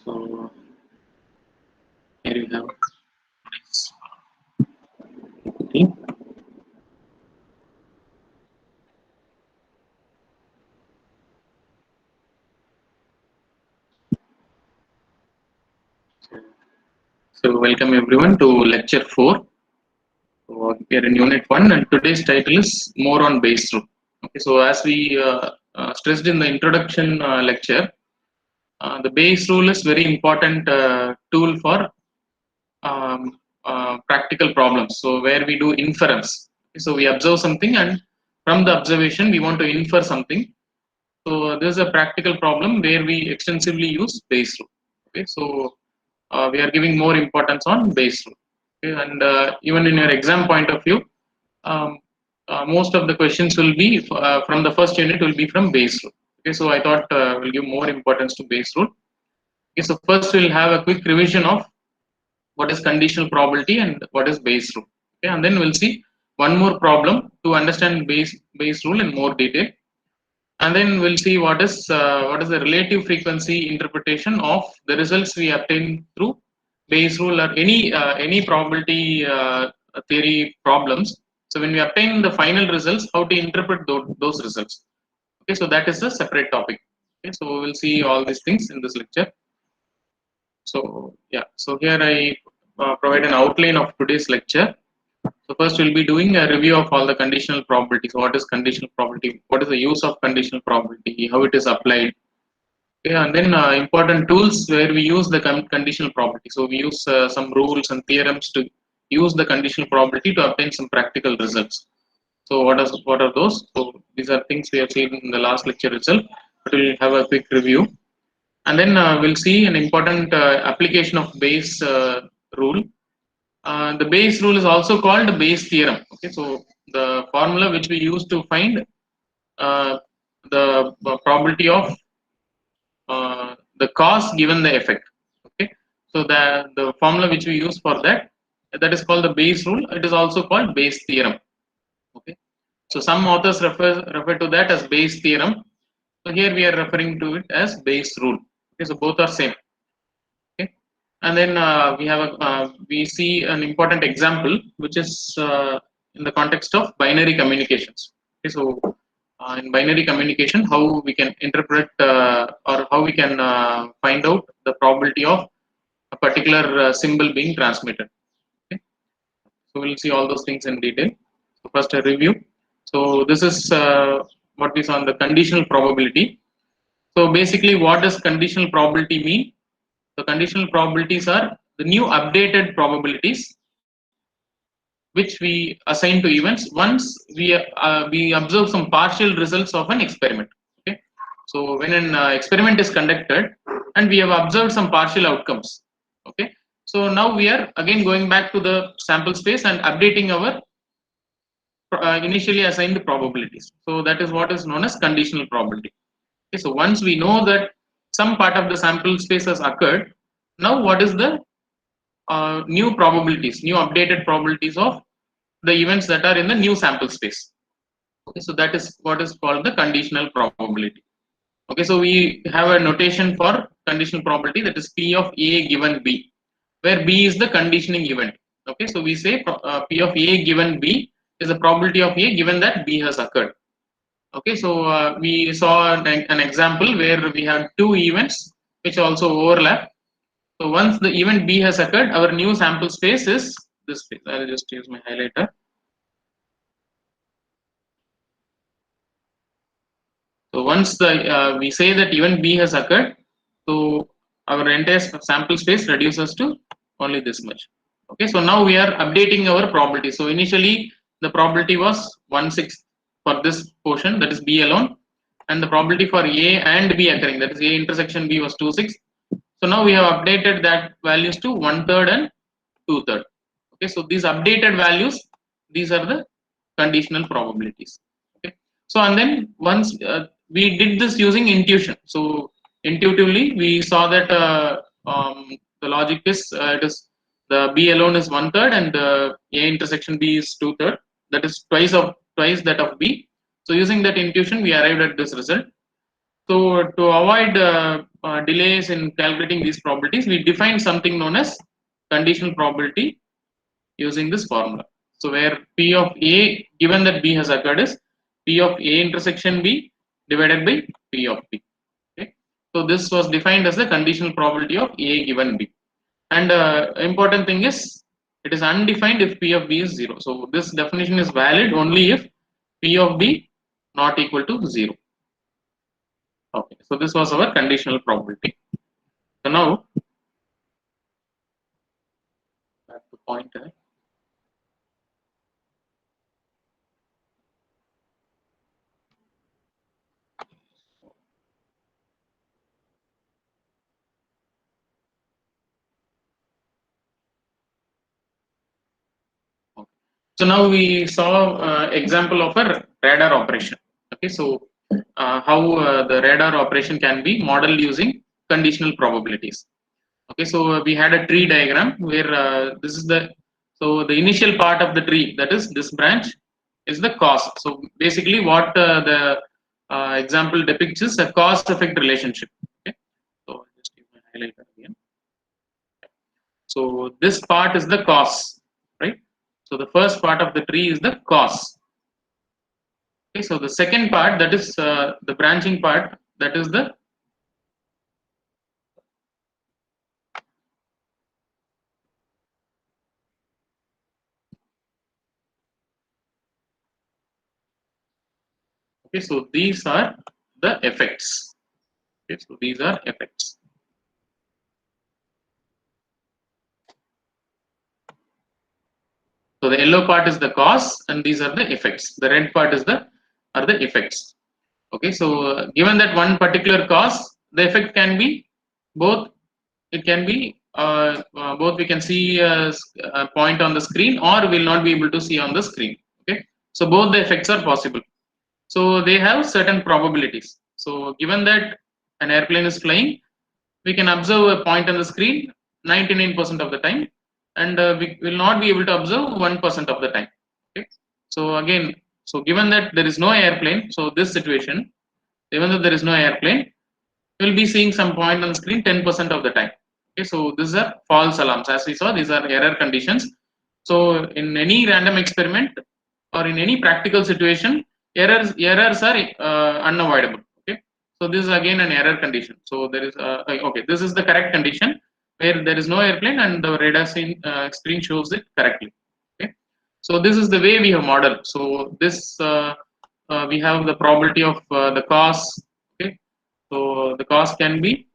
So here you have today's PPT. So welcome everyone to lecture 4. So we are in unit 1 and today's title is more on base rule. Okay, so as we stressed in the introduction lecture, the base rule is very important tool for practical problems. So where we do inference. Okay, so we observe something and from the observation we want to infer something. So this is a practical problem where we extensively use base rule. Okay, so we are giving more importance on base rule. Okay, and even in your exam point of view, um, most of the questions will be from the first unit will be from base rule. Okay, so I thought we'll give more importance to base rule. Okay, so first we'll have a quick revision of what is conditional probability and what is base rule. Okay, and then we'll see one more problem to understand base rule in more detail, and then we'll see what is the relative frequency interpretation of the results we obtain through base rule or any probability theory problems. So when we obtain the final results, how to interpret those results. Okay, so that is a separate topic. Okay, so we'll see all these things in this lecture. So yeah, so here I provide an outline of today's lecture. So first we'll be doing a review of all the conditional probabilities. What is conditional probability? What is the use of conditional probability? How it is applied? Okay, and then important tools where we use the conditional probability. So we use some rules and theorems to use the conditional probability to obtain some practical results. So what are those? So these are things we have seen in the last lecture itself, but we'll have a quick review. And then we'll see an important application of Bayes rule. The Bayes rule is also called Bayes theorem. Okay, so the formula which we use to find uh, the probability of the cause given the effect. Okay, so the formula which we use for that is called the Bayes rule. It is also called Bayes theorem. Okay, so some authors refer to that as Bayes theorem. So here we are referring to it as Bayes rule. Okay, so both are same. Okay, and then we see an important example which is in the context of binary communications. Okay, so in binary communication, how we can interpret or how we can find out the probability of a particular symbol being transmitted. Okay, so we'll see all those things in detail. So first a review. So this is what we saw on the conditional probability. So basically, what does conditional probability mean? So conditional probabilities are the new updated probabilities which we assign to events once we observe some partial results of an experiment. Okay, so when an experiment is conducted and we have observed some partial outcomes. Okay, so now we are again going back to the sample space and updating our initially assigned probabilities. So that is what is known as conditional probability. Okay, so once we know that some part of the sample space has occurred, now what is the new probabilities, new updated probabilities of the events that are in the new sample space. Okay, so that is what is called the conditional probability. Okay, so we have a notation for conditional probability, that is P of A given B, where B is the conditioning event. Okay, so we say P of A given B is the probability of A given that B has occurred. Okay, so we saw an example where we have two events which also overlap. So once the event B has occurred, our new sample space is this space. I'll just use my highlighter. So once we say that event B has occurred, so our entire sample space reduces to only this much. Okay, so now we are updating our probability. So initially the probability was 1/6 for this portion, that is B alone, and the probability for A and B occurring, that is A intersection B, was 2/6. So now we have updated that values to 1/3 and 2/3. Okay, so these updated values, these are the conditional probabilities. Okay, so and then once we did this using intuition. So intuitively we saw that the logic is it is the B alone is 1/3 and A intersection B is 2/3. That is twice that of B. So using that intuition, we arrived at this result. So to avoid delays in calculating these probabilities, we define something known as conditional probability using this formula. So where P of A given that B has occurred is P of A intersection B divided by P of B. Okay. So this was defined as the conditional probability of A given B. And important thing is it is undefined if P of B is 0. So this definition is valid only if P of B not equal to 0. Okay, so this was our conditional probability. So now back to pointer. So now we saw example of a radar operation. Okay, so how the radar operation can be modeled using conditional probabilities. Okay, so we had a tree diagram where this is the initial part of the tree, that is this branch, is the cause. So basically what the example depicts is a cause effect relationship. Okay, so just give my highlighter again. So this part is the cause, right? So the first part of the tree is the cause. Okay, so the second part, that is the branching part, that is the okay. So these are the effects. Okay, so these are effects. So the yellow part is the cause, and these are the effects. The red part is the effects. Okay, so given that one particular cause, the effect can be both. It can be both. We can see a point on the screen, or will not be able to see on the screen. Okay, so both the effects are possible. So they have certain probabilities. So given that an airplane is flying, we can observe a point on the screen 99% of the time, and we will not be able to observe 1% of the time. Okay, so again, so given that there is no airplane, so this situation, even though there is no airplane, we will be seeing some point on the screen 10% of the time. Okay, so these are false alarms. As we saw, these are error conditions. So in any random experiment or in any practical situation, errors are unavoidable. Okay, so this is again an error condition. So there is okay, this is the correct condition where there is no airplane and the radar screen shows it correctly. Okay, so this is the way we have modeled. So this we have the probability of the cause. Okay, so the cause can be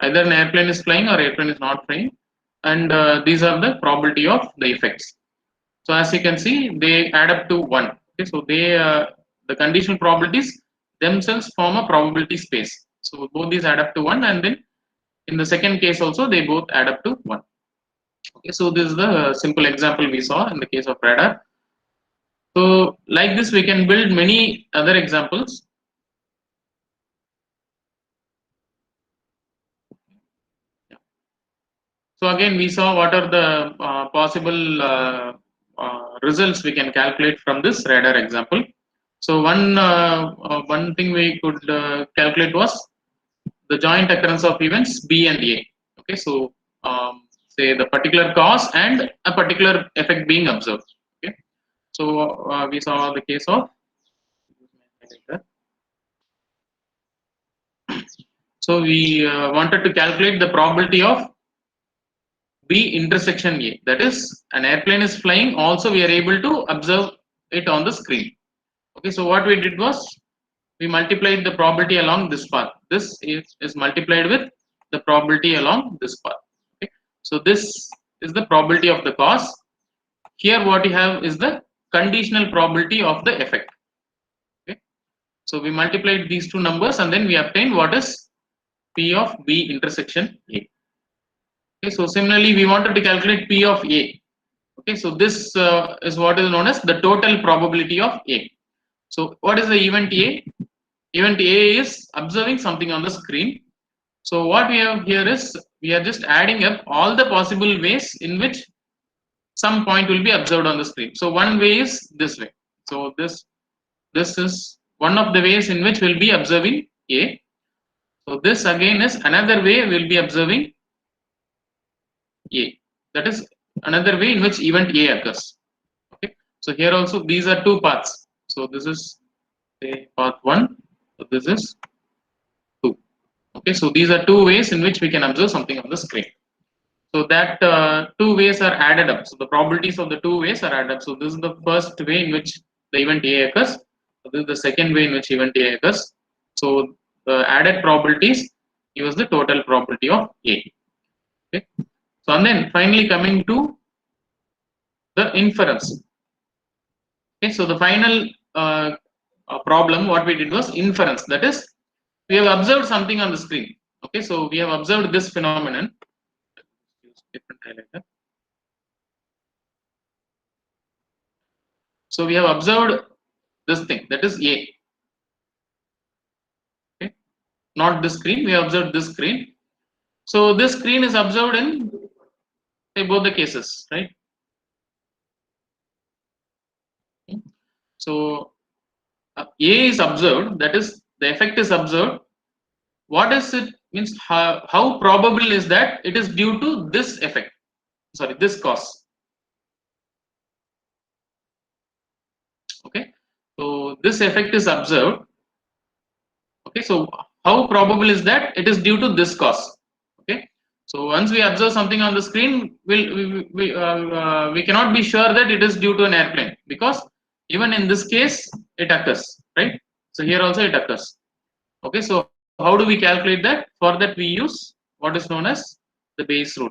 either an airplane is flying or airplane is not flying, and these are the probability of the effects. So as you can see, they add up to 1. Okay, so they the conditional probabilities themselves form a probability space. So both these add up to 1, and then in the second case also they both add up to 1. Okay, so this is the simple example we saw in the case of radar. So like this, we can build many other examples. So again, we saw what are the possible results we can calculate from this radar example. So one thing we could calculate was the joint occurrence of events B and A. Okay, so say the particular cause and a particular effect being observed. Okay, so we saw the case of. So we wanted to calculate the probability of B intersection A. That is, an airplane is flying. Also, we are able to observe it on the screen. Okay, so what we did was we multiplied the probability along this path. This is multiplied with the probability along this path. Okay, so this is the probability of the cause. Here, what you have is the conditional probability of the effect. Okay, so we multiplied these two numbers and then we obtained what is P of B intersection A. Okay, so similarly, we wanted to calculate P of A. Okay, so this is what is known as the total probability of A. So what is the event A? Event A is observing something on the screen. So what we have here is we are just adding up all the possible ways in which some point will be observed on the screen. So one way is this way. So this is one of the ways in which we'll be observing A. So this again is another way we will be observing A. That is another way in which event A occurs. Okay. So here also these are two paths. So this is say path 1. So this is 2. Okay. So these are two ways in which we can observe something on the screen. So that two ways are added up. So the probabilities of the two ways are added up. So this is the first way in which the event A occurs. So this is the second way in which event A occurs. So the added probabilities give us the total probability of A. Okay. So and then finally coming to the inference. Okay. So the final problem what we did was inference. That is, we have observed something on the screen. Okay. So we have observed this phenomenon. Different highlighter. So we have observed this thing, that is A. Okay. Not this screen, we have observed this screen. So this screen is observed in say both the cases, right? So A is observed, that is the effect is observed. What is it means? How probable is that it is due to this effect? Sorry, this cause. Okay. So this effect is observed. Okay. So how probable is that it is due to this cause? Okay. So once we observe something on the screen, we cannot be sure that it is due to an airplane, because even in this case it occurs, right? So here also it occurs. Okay. So how do we calculate that? For that we use what is known as the Bayes rule.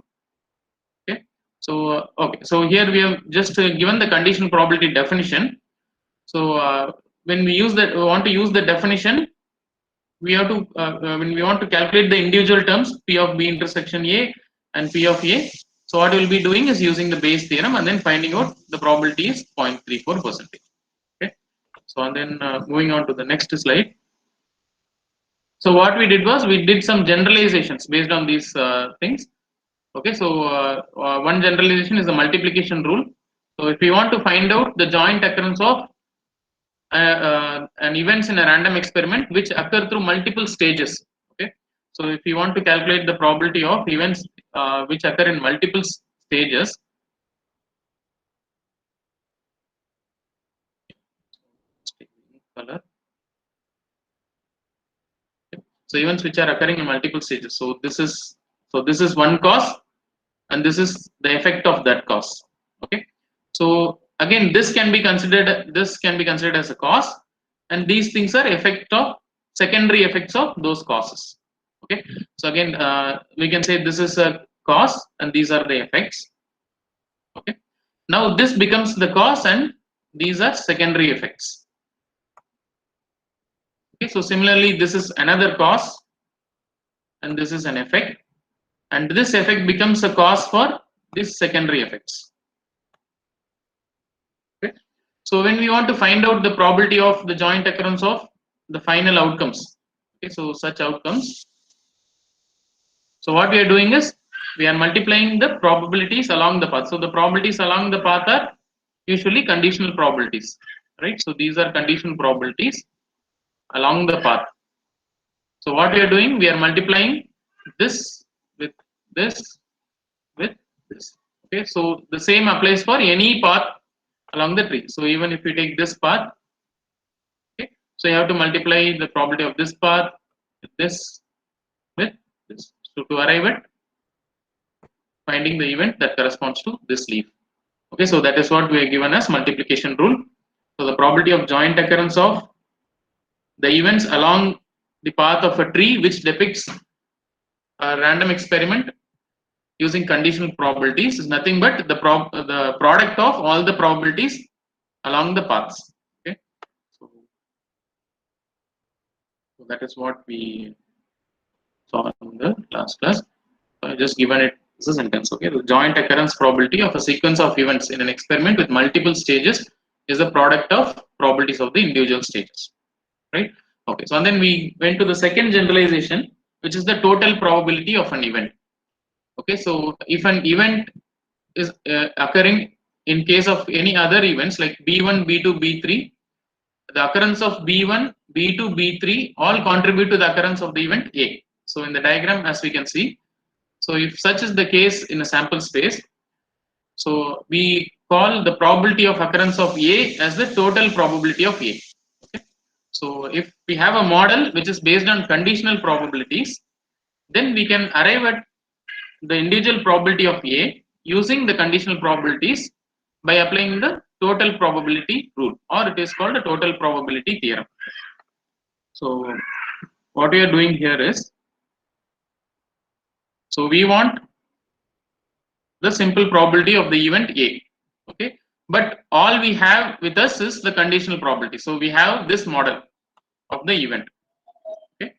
Okay. So okay. So here we have just given the conditional probability definition. So when we use that, we want to use the definition. We have to when we want to calculate the individual terms P of B intersection A and P of A. So what we'll be doing is using the Bayes theorem and then finding out the probability is 0.34%. Okay. So and then moving on to the next slide. So what we did was we did some generalizations based on these things. Okay. So one generalization is the multiplication rule. So if we want to find out the joint occurrence of an events in a random experiment which occur through multiple stages. Okay. So if you want to calculate the probability of events which occur in multiple stages, color. So events which are occurring in multiple stages. So this is one cause, and this is the effect of that cause. Okay. So again, this can be considered as a cause, and these things are effect of secondary effects of those causes. Okay. So again, we can say this is a cause and these are the effects. Okay. Now this becomes the cause and these are secondary effects. Okay. So similarly, this is another cause and this is an effect, and this effect becomes a cause for these secondary effects. Okay. So when we want to find out the probability of the joint occurrence of the final outcomes, okay, so such outcomes. So what we are doing is we are multiplying the probabilities along the path. So the probabilities along the path are usually conditional probabilities, right? So these are conditional probabilities along the path. So what we are doing, we are multiplying this with this with this. Okay, so the same applies for any path along the tree. So even if we take this path, okay, so you have to multiply the probability of this path with this with this. So to arrive at finding the event that corresponds to this leaf. Okay, so that is what we are given as multiplication rule. So the probability of joint occurrence of the events along the path of a tree which depicts a random experiment using conditional probabilities is nothing but the product of all the probabilities along the paths. Okay, so that is what we saw in the last class. So I just given it as a sentence. Okay, the joint occurrence probability of a sequence of events in an experiment with multiple stages is the product of probabilities of the individual stages, right? Okay, so and then we went to the second generalization, which is the total probability of an event. Okay, so if an event is occurring in case of any other events like B1, B2, B3, the occurrence of B1, B2, B3 all contribute to the occurrence of the event A. So in the diagram, as we can see, so if such is the case in a sample space, so we call the probability of occurrence of A as the total probability of A. Okay. So if we have a model which is based on conditional probabilities, then we can arrive at the individual probability of A using the conditional probabilities by applying the total probability rule, or it is called the total probability theorem. So what we are doing here is, so we want the simple probability of the event A. Okay, but all we have with us is the conditional probability. So we have this model of the event. Okay,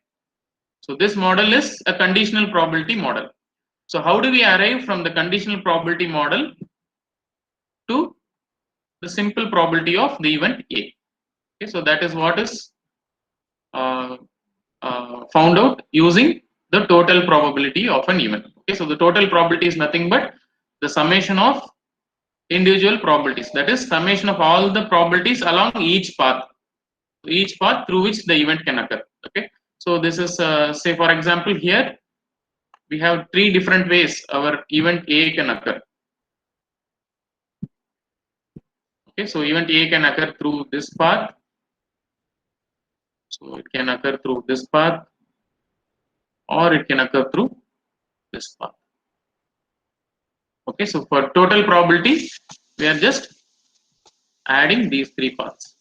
so this model is a conditional probability model. So how do we arrive from the conditional probability model to the simple probability of the event A? Okay, so that is what is found out using the total probability of an event. Okay, so the total probability is nothing but the summation of individual probabilities, that is summation of all the probabilities along each path through which the event can occur. Okay, so this is say for example here we have 3 different ways our event A can occur. Okay, so event A can occur through this path, so it can occur through this path, or it can occur through this path. Okay, so for total probability we are just adding these 3 paths.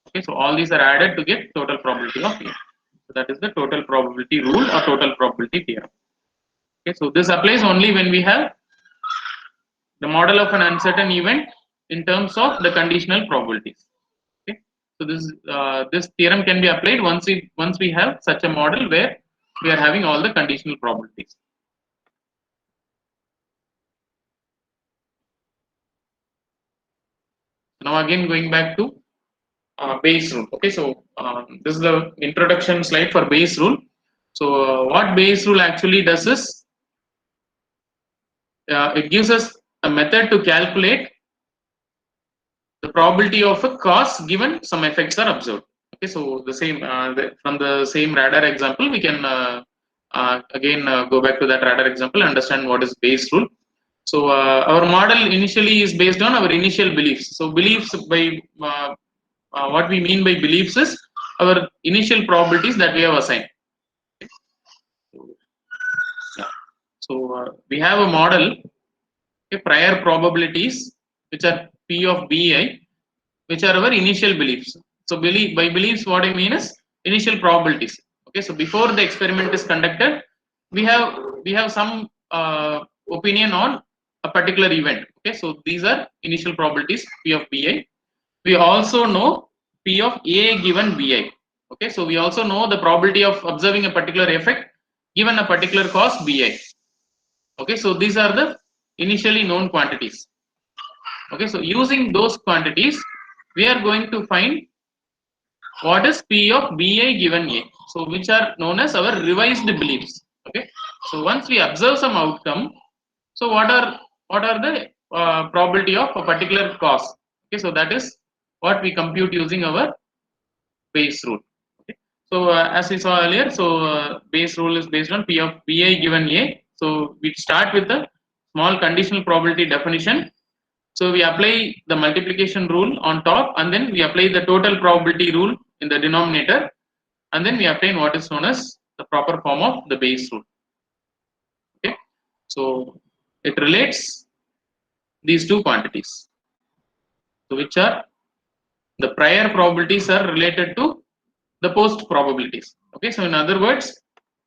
Okay, so all these are added to get total probability of A. So that is the total probability rule or total probability theorem. Okay, so this applies only when we have the model of an uncertain event in terms of the conditional probabilities. Okay, so this theorem can be applied once we have such a model where we are having all the conditional probabilities. Now again going back to Bayes rule. Okay, so this is the introduction slide for Bayes rule. So what Bayes rule actually does is it gives us a method to calculate the probability of a cause given some effects are observed. Okay, so the same from the same radar example, we can again go back to that radar example, understand what is Bayes rule. So our model initially is based on our initial beliefs. So beliefs by what we mean by beliefs is our initial probabilities that we have assigned. So we have a model, okay, prior probabilities which are P of Bi, which are our initial beliefs. So by beliefs, what I mean is initial probabilities. Okay, so before the experiment is conducted, we have some opinion on a particular event. Okay, so these are initial probabilities P of Bi. We also know P of A given Bi. Okay, so we also know the probability of observing a particular effect given a particular cause Bi. Okay, so these are the initially known quantities. Okay, so using those quantities, we are going to find what is P of Bi given A. So which are known as our revised beliefs. Okay, so once we observe some outcome, so what are the probability of a particular cause? Okay, so that is what we compute using our Bayes rule. Okay, so as we saw earlier, so Bayes rule is based on P of Bi given A. So we start with the small conditional probability definition. So we apply the multiplication rule on top, and then we apply the total probability rule in the denominator, and then we obtain what is known as the proper form of the Bayes rule. Okay, so it relates these two quantities, so which are the prior probabilities are related to the post probabilities. Okay, so in other words,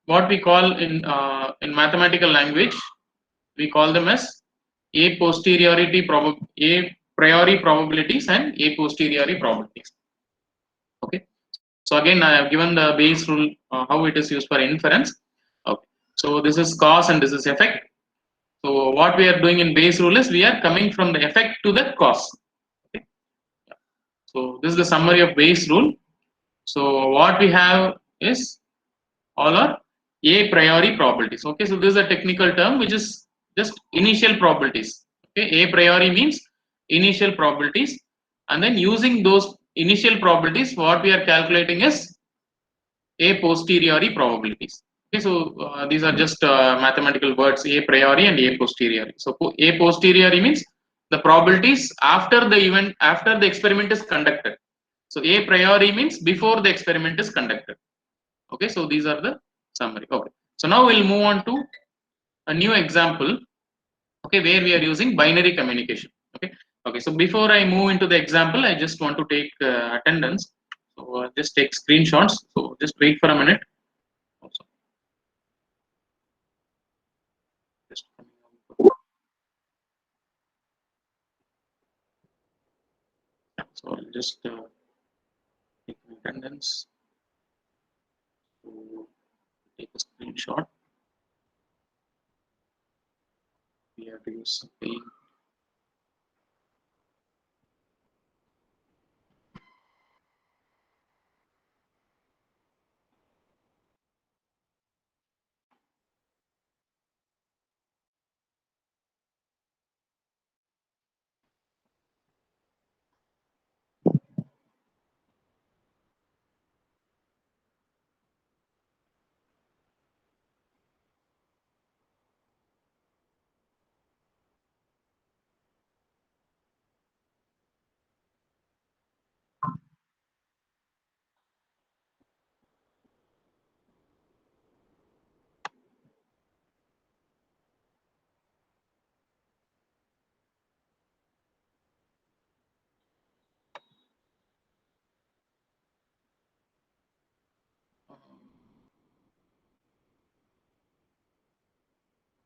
what we call in mathematical language, we call them as a priori probabilities and a posteriori probabilities. Okay, so again I have given the Bayes rule, how it is used for inference. Okay, so this is cause and this is effect. So what we are doing in Bayes rule is we are coming from the effect to the cause. Okay, so this is the summary of Bayes rule. So what we have is all are a priori probabilities. Okay, so this is a technical term which is just initial probabilities. Okay, a priori means initial probabilities, and then using those initial probabilities, what we are calculating is a posteriori probabilities. Okay, so these are just mathematical words, a priori and a posteriori. So a posteriori means the probabilities after the event, after the experiment is conducted. So a priori means before the experiment is conducted. Okay, so these are the summary. Okay, so now we'll move on to a new example, okay, where we are using binary communication. Okay, okay, so before I move into the example, I just want to take attendance. So just take screenshots. So just wait for a minute. Also, just so I'll just take attendance. So take a screenshot. We have to use something.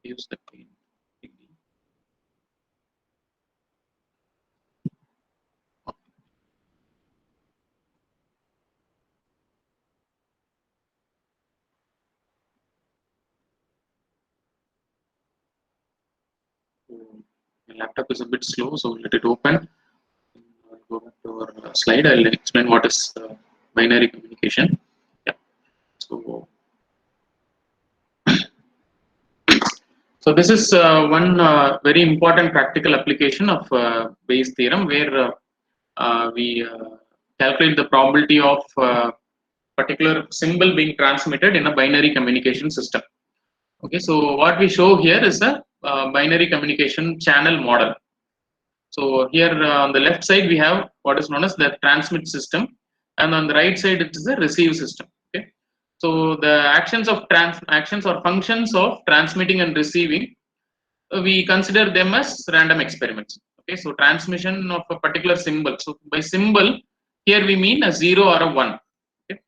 Use the pane. My laptop is a bit slow, so let it open. I'll go back to our slide. I'll explain what is binary communication. Yeah. So, so this is one very important practical application of Bayes theorem, where we calculate the probability of particular symbol being transmitted in a binary communication system. Okay, so what we show here is a binary communication channel model. So here on the left side we have what is known as the transmit system, and on the right side it is the receive system. Okay, so the actions or functions of transmitting and receiving, we consider them as random experiments. Okay, so transmission of a particular symbol. So by symbol here we mean a 0 or a 1. Okay,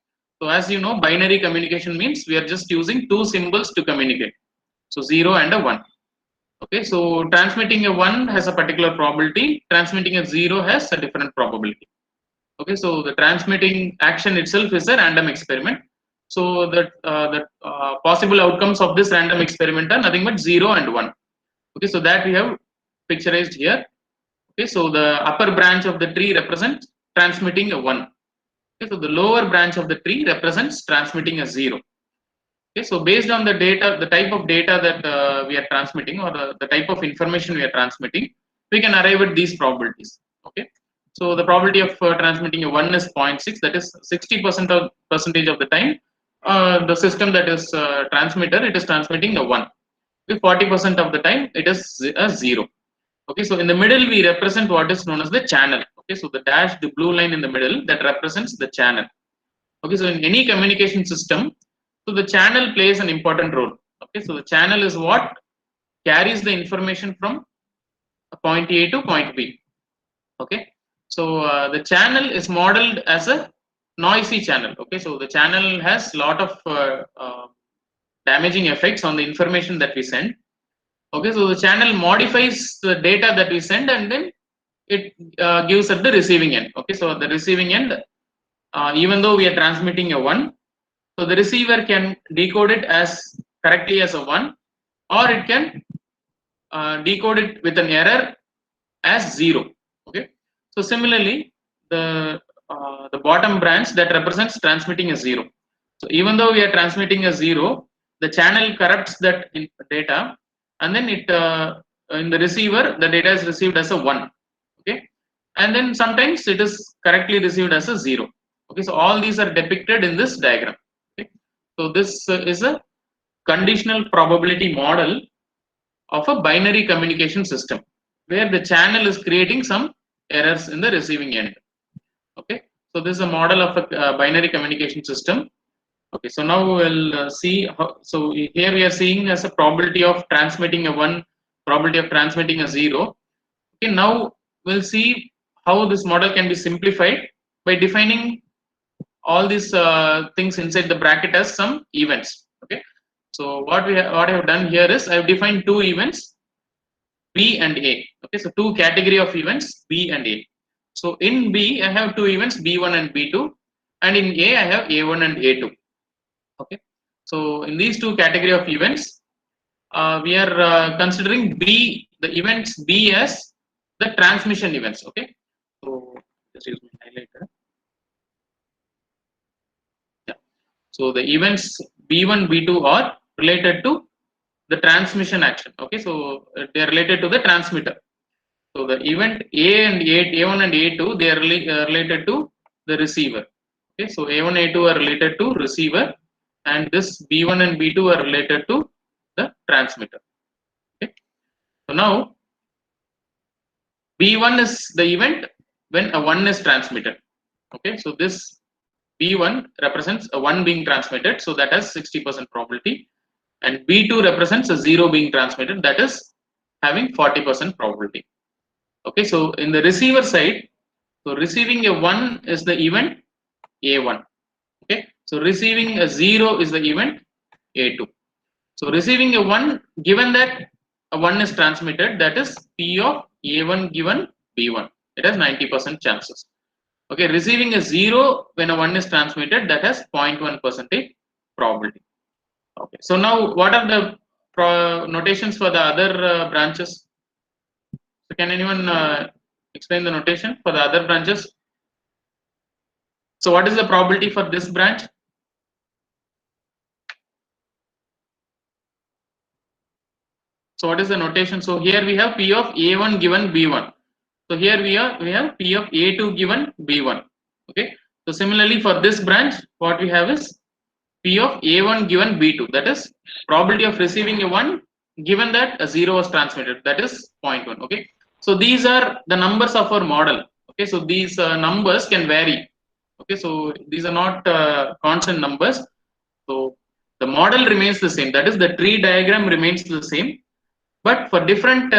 so as you know, binary communication means we are just using two symbols to communicate. So 0 and a 1. Okay, so transmitting a 1 has a particular probability, transmitting a 0 has a different probability. Okay, so the transmitting action itself is a random experiment. So the possible outcomes of this random experiment are nothing but 0 and 1. Okay, so that we have picturized here. Okay, so the upper branch of the tree represents transmitting a 1. Okay, so the lower branch of the tree represents transmitting a 0. Okay, so based on the data, the type of data that we are transmitting, or the type of information we are transmitting, we can arrive at these probabilities. Okay, so the probability of transmitting a 1 is 0.6, that is 60% of percentage of the time the system that is transmitter, it is transmitting a 1. 40% of the time it is a 0. Okay, so in the middle we represent what is known as the channel. Okay, so the dashed blue line in the middle, that represents the channel. Okay, so in any communication system, so the channel plays an important role. Okay, so the channel is what carries the information from point A to point B. Okay, so the channel is modeled as a noisy channel. Okay, so the channel has a lot of damaging effects on the information that we send. Okay, so the channel modifies the data that we send, and then it gives at the receiving end. Okay, so the receiving end, even though we are transmitting a 1, so the receiver can decode it as correctly as a 1, or it can decode it with an error as 0. Okay, so similarly the bottom branch that represents transmitting a 0. So even though we are transmitting a 0, the channel corrupts that data, and then it in the receiver the data is received as a 1. Okay, and then sometimes it is correctly received as a 0. Okay, so all these are depicted in this diagram. Okay, so this is a conditional probability model of a binary communication system where the channel is creating some errors in the receiving end. Okay, so this is a model of a binary communication system. Okay, so now we'll see how, so here we are seeing as a probability of transmitting a 1, probability of transmitting a 0. Okay, now we'll see how this model can be simplified by defining all these things inside the bracket as some events. Okay, so what I have done here is I have defined two events, B and A. Okay, so two category of events, B and A. So in B I have two events, B1 and B2, and in A I have A1 and A2. Okay, so in these two category of events, we are considering B, the events B as the transmission events. Okay, so just use my highlighter. Yeah, so the events B1, B2 are related to the transmission action. Okay, so they are related to the transmitter. So the event A and A1 and A2, they are related to the receiver. Okay, so A1, A2 are related to receiver, and this B1 and B2 are related to the transmitter. Okay, so now B1 is the event when a 1 is transmitted. Okay, so this B1 represents a 1 being transmitted, so that has 60% probability, and B2 represents a 0 being transmitted, that is having 40% probability. Okay, so in the receiver side, so receiving a 1 is the event A1. Okay, so receiving a 0 is the event A2. So receiving a 1, given that a 1 is transmitted, that is P of A1 given B1. It has 90% chances. Okay, receiving a 0 when a 1 is transmitted, that has 0.1% probability. Okay, so now what are the notations for the other branches? So can anyone explain the notation for the other branches? So what is the probability for this branch? So what is the notation? So here we have P of A1 given B1. So here we have P of A2 given B1. Okay. So similarly for this branch, what we have is P of A1 given B2. That is probability of receiving a 1 given that a 0 was transmitted. That is 0.1. Okay. So these are the numbers of our model. Okay. So these numbers can vary. Okay. So these are not constant numbers. So the model remains the same. That is the tree diagram remains the same. But for different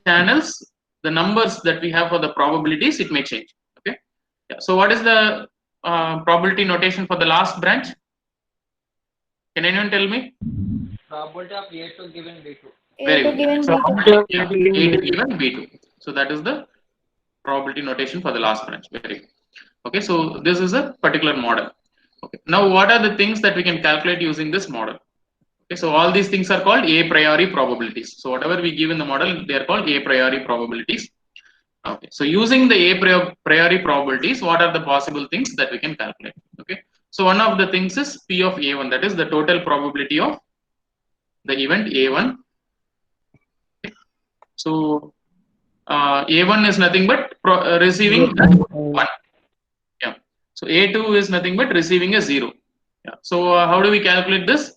channels, the numbers that we have for the probabilities, it may change. Okay. Yeah. So what is the probability notation for the last branch? Can anyone tell me? Probability of A2 given B2. Very good. given So B2. A2 given B2. So that is the probability notation for the last branch. Very good. Okay. So this is a particular model. Okay. Now what are the things that we can calculate using this model? Okay, so all these things are called a priori probabilities. So whatever we give in the model, they are called a priori probabilities. Okay, so using the a priori probabilities, what are the possible things that we can calculate? Okay, so one of the things is P of A1, that is the total probability of the event A1. Okay. So A1 is nothing but receiving 1. Yeah. So A2 is nothing but receiving a 0. Yeah. So how do we calculate this?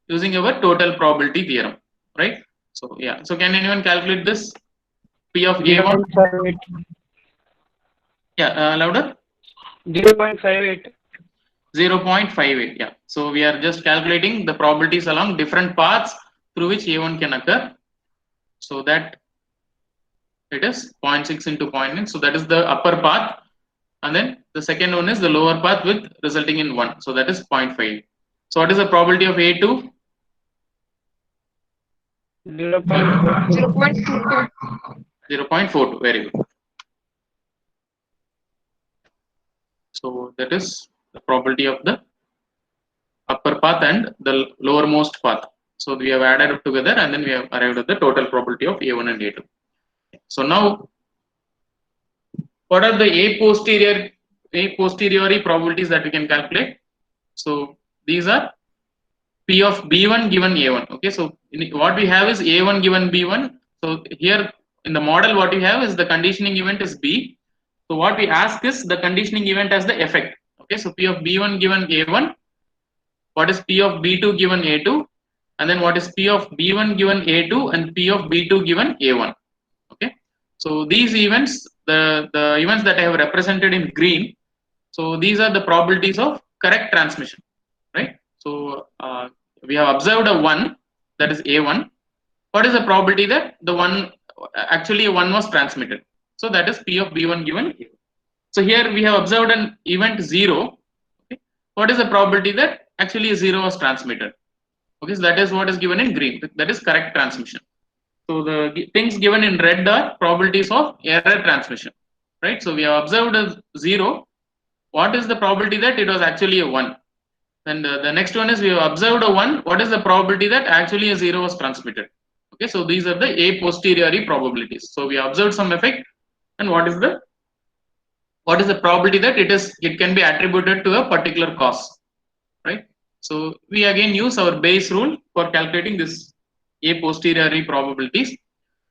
Using our total probability theorem, right? So yeah, so can anyone calculate this? P of A1? 0.58. Yeah, louder. 0.58. 0.58. Yeah. So we are just calculating the probabilities along different paths through which A1 can occur. So that it is 0.6 into 0.9. So that is the upper path. And then the second one is the lower path with resulting in 1. So that is 0.5. So what is the probability of A2? 0.42. 0.42. Very good. So that is the probability of the upper path and the lowermost path. So we have added it together and then we have arrived at the total probability of A1 and A2. So now, what are the a posteriori probabilities that we can calculate? So these are P of B1 given A1. Okay, so what we have is A1 given B1. So here in the model, what we have is the conditioning event is B. So what we ask is the conditioning event as the effect. Okay, so P of B1 given A1, what is P of B2 given A2, and then what is P of B1 given A2 and P of B2 given A1. Okay, so these events, the events that I have represented in green, so these are the probabilities of correct transmission, right? So we have observed a 1, that is A1. What is the probability that the one actually 1 was transmitted? So that is P of B1 given A1. So here we have observed an event 0. Okay. What is the probability that actually a 0 was transmitted? Okay, so that is what is given in green. That is correct transmission. So the things given in red are probabilities of error transmission, right? So we have observed a 0. What is the probability that it was actually a 1? And the next one is we have observed a 1. What is the probability that actually a 0 was transmitted? Okay, so these are the a posteriori probabilities. So we observed some effect, and what is the probability that it can be attributed to a particular cause, right? So we again use our Bayes rule for calculating this a posteriori probabilities.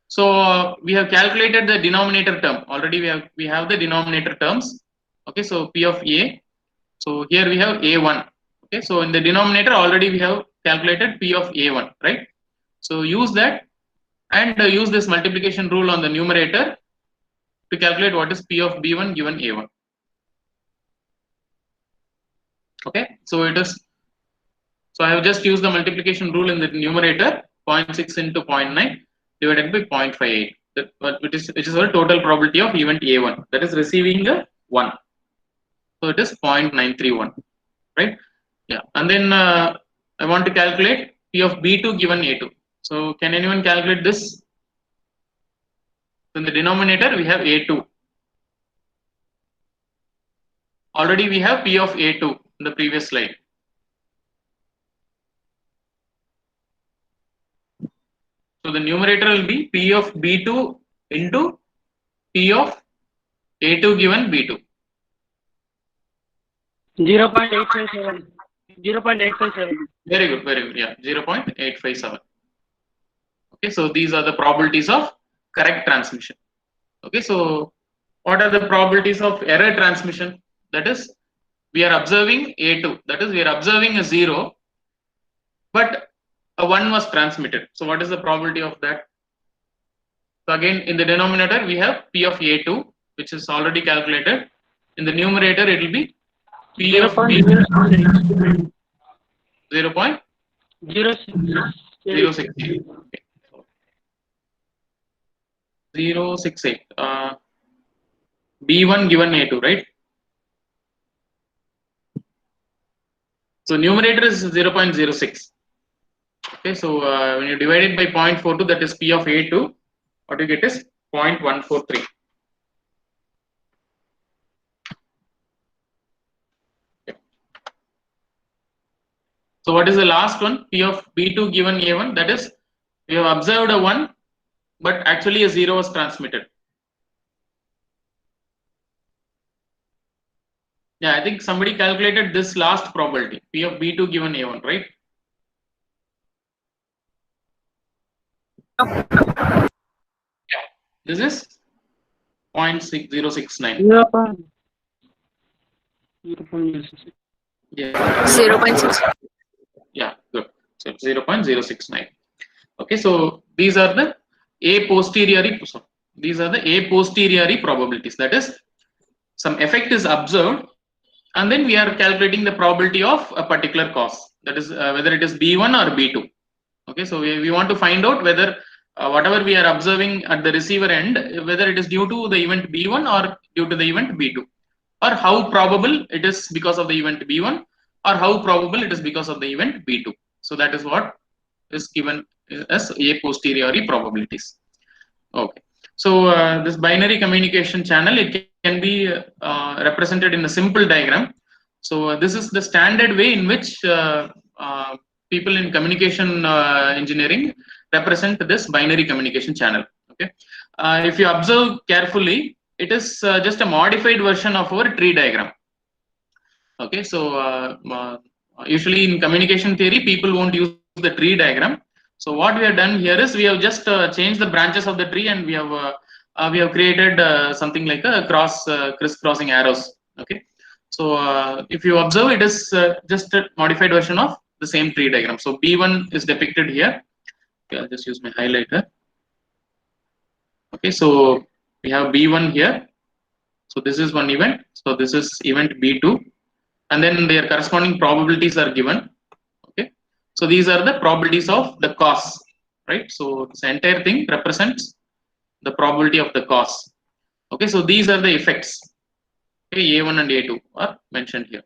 So we have calculated the denominator term already. We have the denominator terms. Okay, so P of A. So here we have A1. Okay, so in the denominator already we have calculated P of A1, right? So use that and use this multiplication rule on the numerator to calculate what is P of B1 given A1. Okay, so it is. So I have just used the multiplication rule in the numerator, 0.6 into 0.9 divided by 0.58, which is our total probability of event A1, that is receiving a 1. So it is 0.931, right? Yeah, and then I want to calculate P of B2 given A2. So can anyone calculate this? In the denominator we have A2. Already we have P of A2 in the previous slide. So the numerator will be P of B2 into P of A2 given B2. 0.857. 0.857. Very good, very good. Yeah, 0.857. Okay, so these are the probabilities of correct transmission. Okay, so what are the probabilities of error transmission? That is, we are observing A2. That is, we are observing a 0, but a 1 was transmitted. So what is the probability of that? So again, in the denominator we have P of A2, which is already calculated. In the numerator it will be P of B2 0.068. Okay. 0.68. B1 given A2, right? So numerator is 0.06. Okay, so when you divide it by 0.42, that is P of A2, what you get is 0.143. Okay. So what is the last one? P of B2 given A1, that is, we have observed a 1, but actually a 0 was transmitted. Yeah, I think somebody calculated this last probability, P of B2 given A1, right? Yeah, this is 0.6069. 0.066. Yeah. 0.6. Yeah, good. So 0.069. Okay, so these are the a posteriori. These are the a posteriori probabilities. That is, some effect is observed, and then we are calculating the probability of a particular cause. That is whether it is B1 or B2. Okay, so we want to find out whether whatever we are observing at the receiver end, whether it is due to the event B1 or due to the event B2, or how probable it is because of the event B1, or how probable it is because of the event B2. So that is what is given as a posteriori probabilities. Okay, so this binary communication channel, it can be represented in a simple diagram. So this is the standard way in which people in communication engineering represent this binary communication channel. Okay, if you observe carefully, it is just a modified version of our tree diagram. Okay, so usually in communication theory, people won't use the tree diagram. So what we have done here is we have just changed the branches of the tree, and we have we have created something like a crisscrossing arrows. Okay, so if you observe, it is just a modified version of the same tree diagram. So B1 is depicted here. Okay, I'll just use my highlighter. Okay, so we have B1 here. So this is one event. So this is event B2, and then their corresponding probabilities are given. Okay, so these are the probabilities of the cause, right? So this entire thing represents the probability of the cause. Okay, so these are the effects. Okay, A1 and A2 are mentioned here.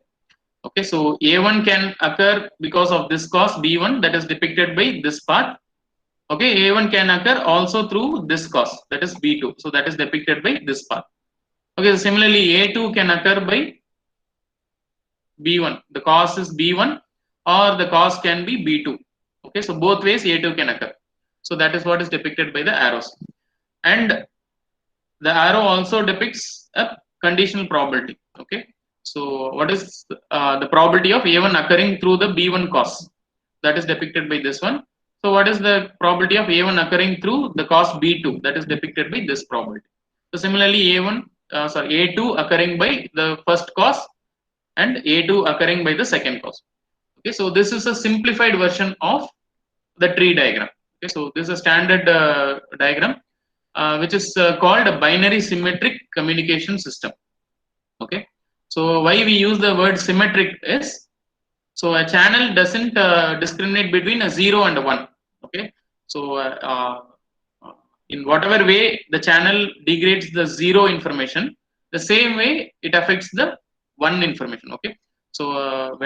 Okay, so A1 can occur because of this cause B1 that is depicted by this part. Okay, A1 can occur also through this cause, that is B2. So that is depicted by this part. Okay, so similarly A2 can occur by B1. The cause is B1 or the cause can be B2. Okay, so both ways A2 can occur. So that is what is depicted by the arrows. And the arrow also depicts a conditional probability. Okay, so what is the probability of A1 occurring through the B1 cause? That is depicted by this one. So what is the probability of A1 occurring through the cause B2? That is depicted by this probability. So similarly A2 occurring by the first cause and A2 occurring by the second cause. Okay, so this is a simplified version of the tree diagram. Okay, so this is a standard diagram which is called a binary symmetric communication system. Okay, so why we use the word symmetric is, so a channel doesn't discriminate between a 0 and a 1. Okay, so in whatever way the channel degrades the 0 information, the same way it affects the 1 information. Okay, so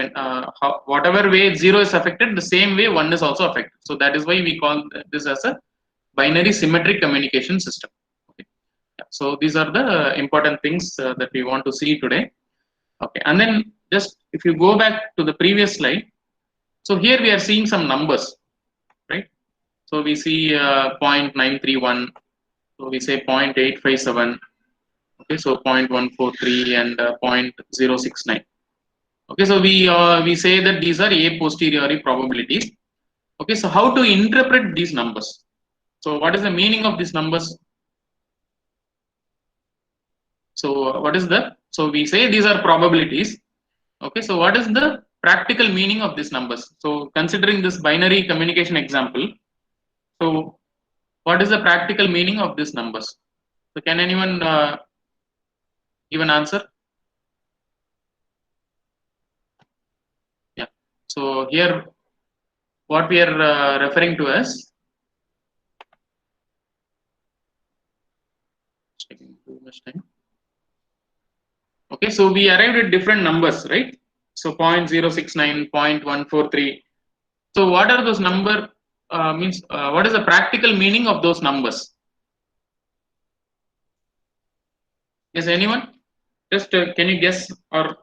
whatever way 0 is affected, the same way 1 is also affected. So that is why we call this as a binary symmetric communication system. Okay, so these are the important things that we want to see today. Okay, and then just if you go back to the previous slide, so here we are seeing some numbers, right? So we see 0.931, so we say 0.857, okay, so 0.143 and 0.069. Okay, so we say that these are a posteriori probabilities. Okay, so how to interpret these numbers? So what is the meaning of these numbers? So what is the, so we say these are probabilities. Okay, so what is the practical meaning of these numbers? So considering this binary communication example, so what is the practical meaning of these numbers? So can anyone give an answer? Yeah, so here what we are referring to as, taking too much time. Okay, so we arrived at different numbers, right? So 0.069, 0.143. So what are those number means? What is the practical meaning of those numbers? Is anyone? Just can you guess or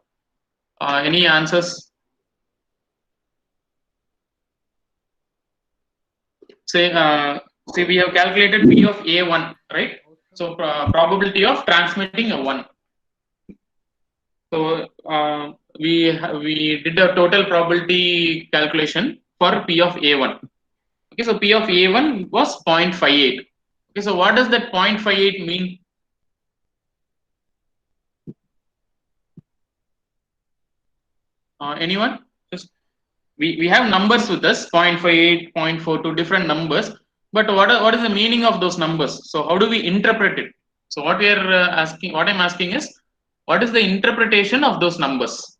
any answers? Say we have calculated P of A1, right? So probability of transmitting a 1. So we did a total probability calculation for P of A1. Okay, so P of A1 was 0.58. Okay, so what does that 0.58 mean? Anyone? Just we have numbers with us, 0.58, 0.42, different numbers. But what is the meaning of those numbers? So how do we interpret it? So what we are asking, what I'm asking is, what is the interpretation of those numbers?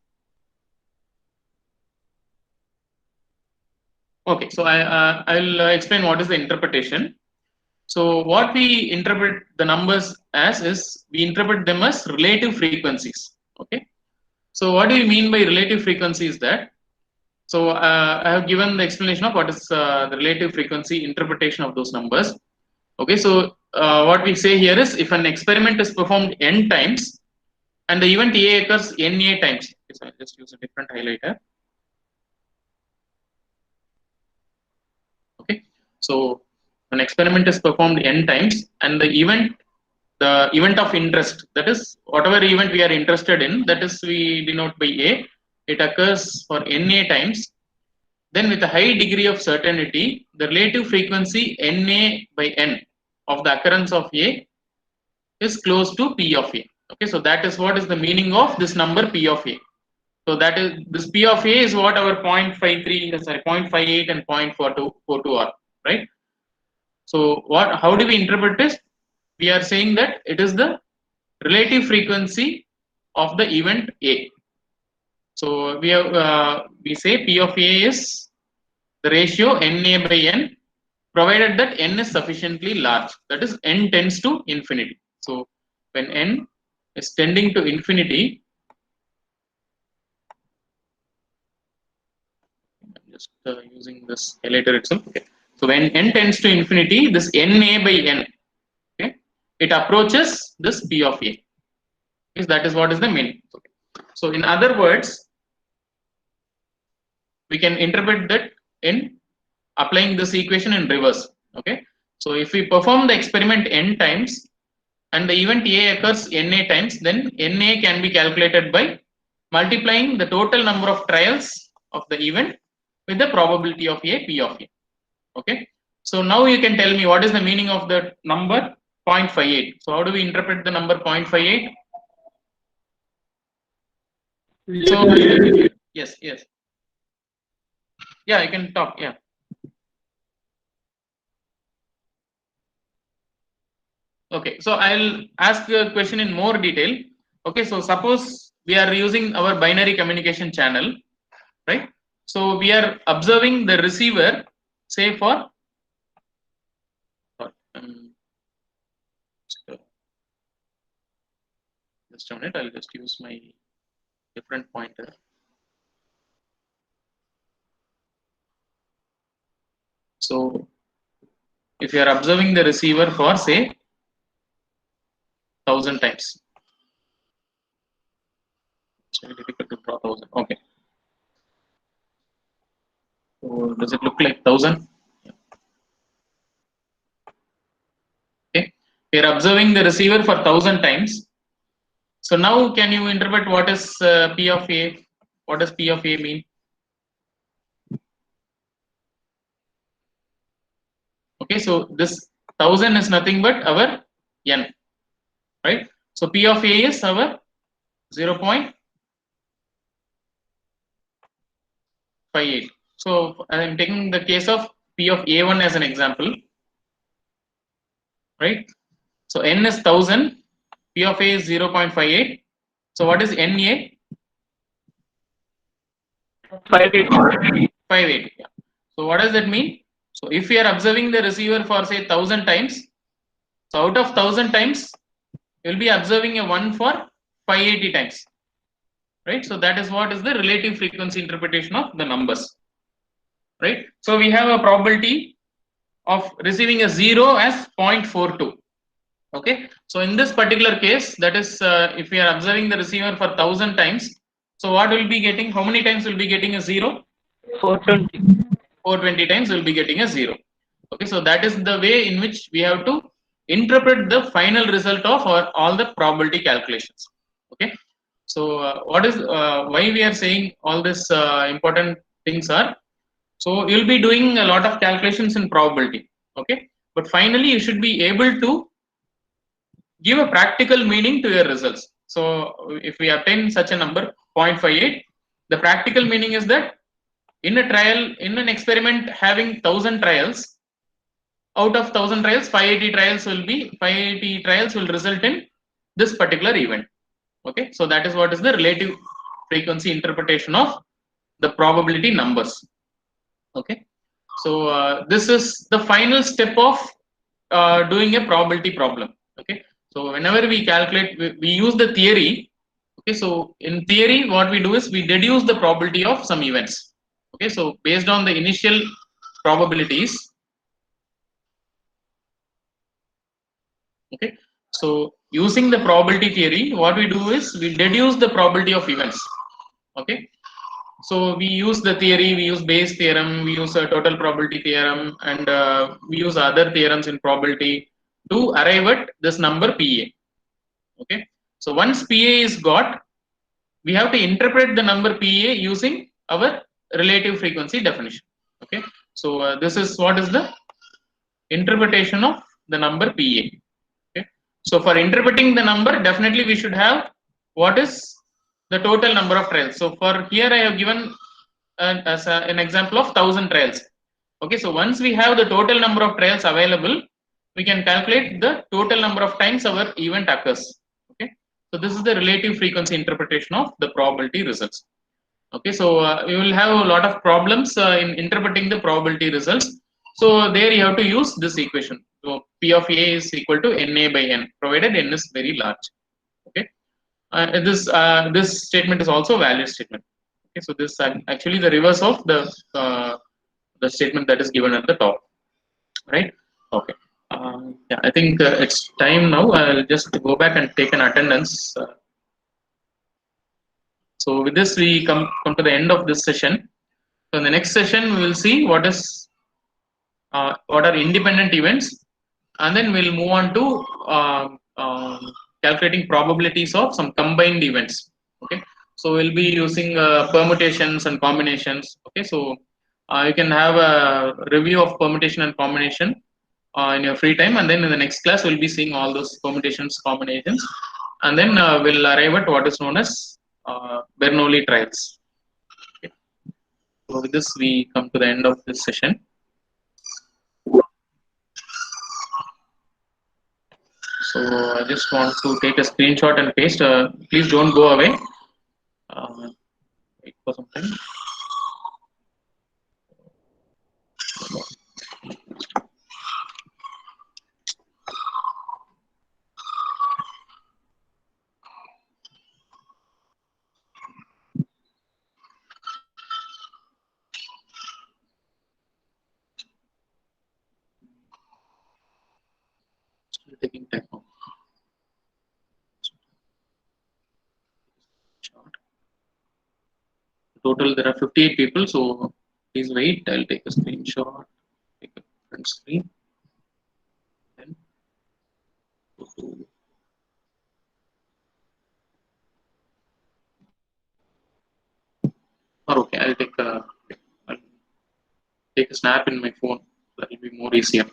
Okay, so I'll explain what is the interpretation. So what we interpret the numbers as is, we interpret them as relative frequencies. Okay, so what do you mean by relative frequency is that, so I have given the explanation of what is the relative frequency interpretation of those numbers. Okay, so what we say here is, if an experiment is performed n times and the event A occurs NA times, so I'll just use a different highlighter. Okay, so an experiment is performed n times and the event of interest, that is whatever event we are interested in, that is we denote by A, it occurs for NA times, then with a high degree of certainty, the relative frequency NA by N of the occurrence of A is close to P of A. Okay, so that is what is the meaning of this number P of A. So that is, this P of A is what our 0.53, sorry, 0.58 and 0.42 are, right? So how do we interpret this? We are saying that it is the relative frequency of the event A. So we say P of A is the ratio Na by n, provided that n is sufficiently large, that is n tends to infinity. So when n is tending to infinity, I'm just using this highlighter itself. Okay. So when n tends to infinity, this Na by n, okay, it approaches this P of A. Because that is what is the meaning. Okay. So in other words, we can interpret that in applying this equation in reverse. Okay. So if we perform the experiment n times and the event A occurs Na times, then Na can be calculated by multiplying the total number of trials of the event with the probability of A, P of A. Okay. So now you can tell me what is the meaning of the number 0.58. So how do we interpret the number 0.58? So yes. Yeah, I can talk. Yeah. Okay, so I'll ask the question in more detail. Okay, so suppose we are using our binary communication channel, right? So we are observing the receiver, say for just a minute, I'll just use my different pointer. So if you are observing the receiver for say 1000 times, it's very difficult to draw 1000. Okay, so does it look like 1000? Okay, we are observing the receiver for 1000 times. So now can you interpret what is P of A? What does P of A mean? Okay, so this 1000 is nothing but our n, right? So P of A is our 0.58. So I am taking the case of P of A1 as an example, right? So n is 1000, P of A is 0.58. So what is Na? 580. 580. Yeah. So what does that mean? So if we are observing the receiver for say 1000 times, so out of 1000 times, you will be observing a 1 for 580 times, right? So that is what is the relative frequency interpretation of the numbers, right? So we have a probability of receiving a 0 as 0.42. Okay, so in this particular case, that is if we are observing the receiver for 1000 times, so what will be getting, how many times will be getting a 0? 420. 420 times will be getting a 0. Okay, so that is the way in which we have to interpret the final result of all the probability calculations. Okay, so what is why we are saying all this important things are, so you'll be doing a lot of calculations in probability. Okay, but finally you should be able to give a practical meaning to your results. So if we obtain such a number 0.58, the practical meaning is that in a trial, in an experiment having 1000 trials, out of 1000 trials, 580 trials will result in this particular event. Okay, so that is what is the relative frequency interpretation of the probability numbers. Okay, so this is the final step of doing a probability problem. Okay, so whenever we calculate, we use the theory. Okay, so in theory, what we do is we deduce the probability of some events. Okay, so based on the initial probabilities. Okay, so using the probability theory, what we do is we deduce the probability of events. Okay, so we use the theory, we use Bayes theorem, we use a total probability theorem, and we use other theorems in probability to arrive at this number PA. Okay, so once PA is got, we have to interpret the number PA using our relative frequency definition. Okay, so this is what is the interpretation of the number PA. Okay, So for interpreting the number, definitely we should have what is the total number of trials. So for here I have given an example of 1000 trials. Okay, so once we have the total number of trials available, we can calculate the total number of times our event occurs. Okay, so this is the relative frequency interpretation of the probability results. Okay, so we will have a lot of problems in interpreting the probability results. So there you have to use this equation. So P of A is equal to NA by N, provided N is very large. Okay, this statement is also a valid statement. Okay, so this actually the reverse of the statement that is given at the top, right? Okay. Yeah, I think it's time now. I'll just go back and take an attendance. So with this, we come to the end of this session. So in the next session, we will see what are independent events, and then we'll move on to calculating probabilities of some combined events. Okay, so we'll be using permutations and combinations. Okay, so you can have a review of permutation and combination in your free time, and then in the next class we'll be seeing all those permutations, combinations, and then we'll arrive at what is known as Bernoulli trials. Okay. So with this, we come to the end of this session. So I just want to take a screenshot and paste. Please don't go away. Wait for some time. Still taking time now. Total there are 58 people, so please wait. I'll take a screenshot, take a front screen, then go to or okay, I'll take a snap in my phone. That will be more easier.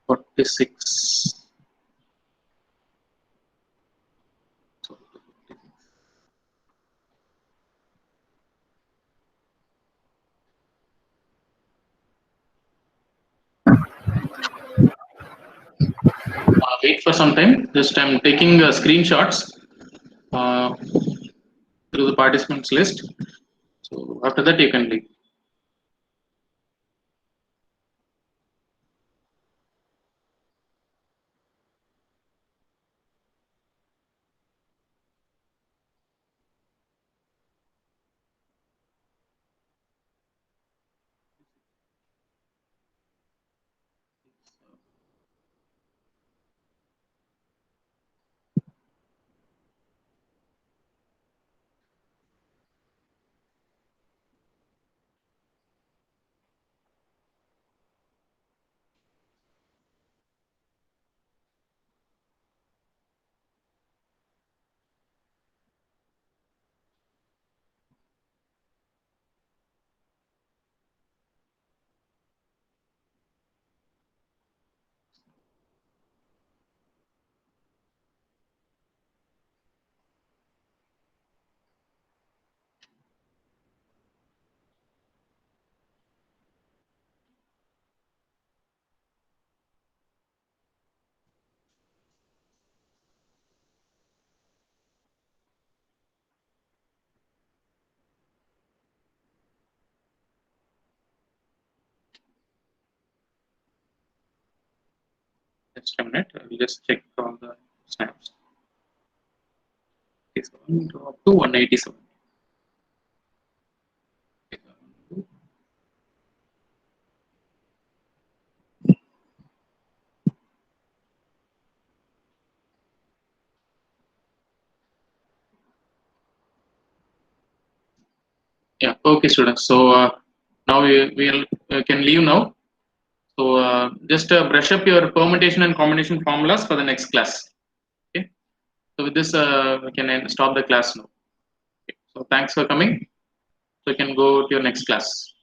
Forty-six. Wait for some time. Just I'm taking screenshots uh, through the participants list. So after that, you can leave. just a minute. I'll just check all the snaps. Okay, so up to 187. Yeah, okay, students. So now we'll can leave now. So just brush up your permutation and combination formulas for the next class. Okay. So with this, we can stop the class now. Okay. So thanks for coming. So you can go to your next class.